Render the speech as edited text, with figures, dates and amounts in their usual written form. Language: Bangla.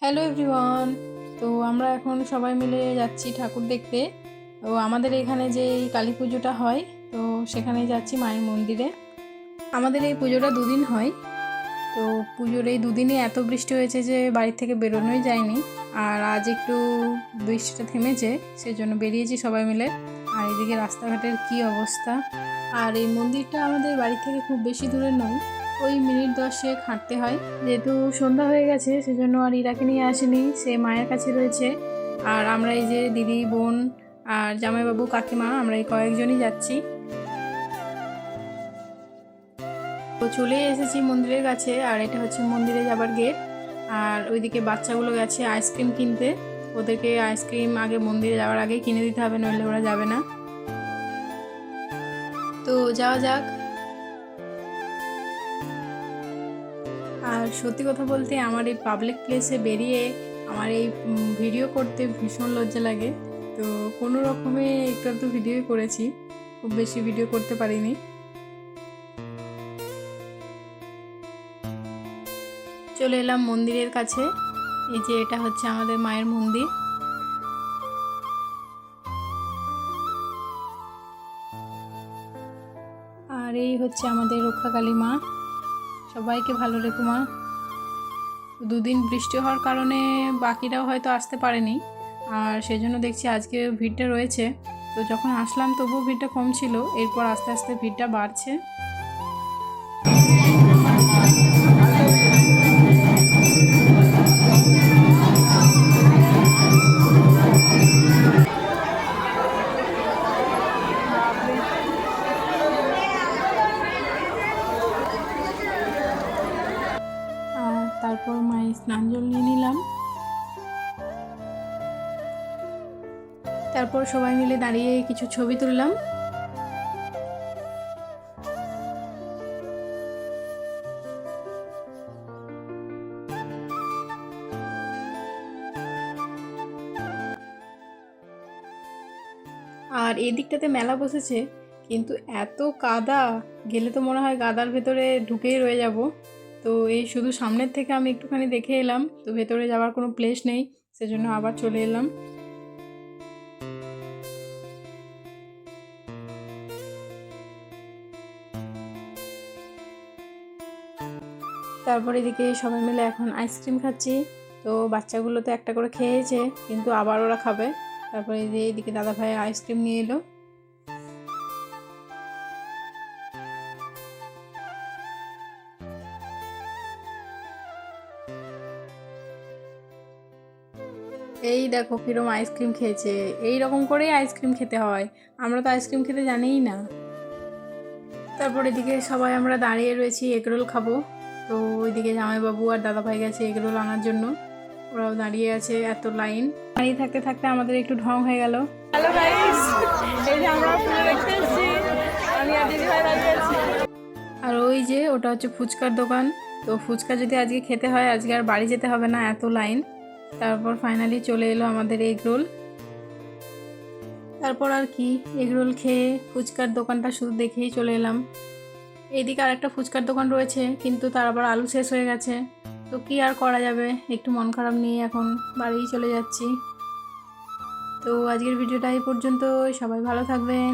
Hello everyone. তো আমরা এখন সবাই মিলে যাচ্ছি ঠাকুর দেখতে। তো আমাদের এখানে যে এই কালী পুজোটা হয়, তো সেখানে যাচ্ছি মায়ের মন্দিরে। আমাদের এই পুজোটা দুদিন হয়। তো পুজোর এই দুদিনই এত বৃষ্টি হয়েছে যে বাড়ির থেকে বেরোনোই যায়নি। আর আজ একটু বৃষ্টিটা থেমেছে, সেজন্য বেরিয়েছি সবাই মিলে। আর এদিকে রাস্তাঘাটের কি অবস্থা! আর এই মন্দিরটা আমাদের বাড়ি থেকে খুব বেশি দূরে নয়, ওই মিনিট 10 হাঁটতে হয়। যেহেতু সন্ধ্যা হয়ে গেছে, সেজন্য আর ইরাকে নিয়ে আসেনি, সে মায়ের কাছে রয়েছে। আর আমরা এই যে দিদি, বোন আর জামাইবাবু, কাকিমা, আমরা এই কয়েকজনই যাচ্ছি। তো চলে এসেছি মন্দিরের কাছে, আর এটা হচ্ছে মন্দিরে যাবার গেট। আর ওইদিকে বাচ্চাগুলো গেছে আইসক্রিম কিনতে। ওদেরকে আইসক্রিম আগে মন্দিরে যাওয়ার আগেই কিনে দিতে হবে, নইলে ওরা যাবে না। তো যাওয়া যাক। আর সত্যি কথা বলতে, আমার এই পাবলিক প্লেসে বেরিয়ে আমার এই ভিডিও করতে ভীষণ লজ্জা লাগে। তো কোনো রকমে একটু একটু ভিডিওই করেছি, খুব বেশি ভিডিও করতে পারিনি। চলে এলাম মন্দিরের কাছে। এই যে এটা হচ্ছে আমাদের মায়ের মন্দির। আর এই হচ্ছে আমাদের রক্ষাকালী মা। সবাইকে ভালো রেখো মা। দুদিন বৃষ্টি হওয়ার কারণে বাকিরাও হয়তো আসতে পারেনি, আর সেজন্য দেখছি আজকে ভিড়টা রয়েছে। তো যখন আসলাম তবুও ভিড়টা কম ছিল, এরপর আস্তে আস্তে ভিড়টা বাড়ছে। আর তারপর মায়ের স্নান জল নিয়ে নিলাম। তারপর সবাই মিলে দাঁড়িয়ে কিছু ছবি তুললাম। আর এই দিকটাতে মেলা বসেছে, কিন্তু এত কাদা, গেলে তো মনে হয় কাদার ভেতরে ঢুকেই রয়ে যাব। তো এই শুধু সামনের থেকে আমি একটুখানি দেখে এলাম, তো ভেতরে যাওয়ার কোনো প্লেস নেই, সেজন্য আবার চলে এলাম। তারপর এদিকে সবাই মিলে এখন আইসক্রিম খাচ্ছি। তো বাচ্চাগুলো তো একটা করে খেয়েছে, কিন্তু আবার ওরা খাবে। তারপরে এই যে এদিকে দাদা ভাই আইসক্রিম নিয়ে এলো। এই দেখো কিরম আইসক্রিম খেয়েছে। এই রকম করেই আইসক্রিম খেতে হয়, আমরা তো আইসক্রিম খেতে জানিই না। তারপর এদিকে সবাই আমরা দাঁড়িয়ে রয়েছি, এগরোল খাবো। তো ওইদিকে জামাইবাবু আর দাদাভাই গেছে এগরোল আনার জন্য, ওরাও দাঁড়িয়ে আছে, এত লাইন। দাঁড়িয়ে থাকতে থাকতে আমাদের একটু ঢং হয়ে গেল। হ্যালো গাইস, এই যে আমরা পুজো দেখতে এসেছি, আমি আর দিদি ভাই দাঁড়িয়ে আছি। আর ওই যে ওটা হচ্ছে ফুচকার দোকান। তো ফুচকা যদি আজকে খেতে হয়, আজকে আর বাড়ি যেতে হবে না, এত লাইন। তারপর ফাইনালি চলে এলো আমাদের এগরোল। তারপর আর কি, এগরোল খেয়ে ফুচকার দোকানটা শুধু দেখেই চলে এলাম। এইদিকে আর একটা ফুচকার দোকান রয়েছে, কিন্তু তার আবার আলু শেষ হয়ে গেছে। তো কি আর করা যাবে, একটু মন খারাপ নিয়ে এখন বাড়ি চলে যাচ্ছি। তো আজকের ভিডিওটা এই পর্যন্ত। সবাই ভালো থাকবেন।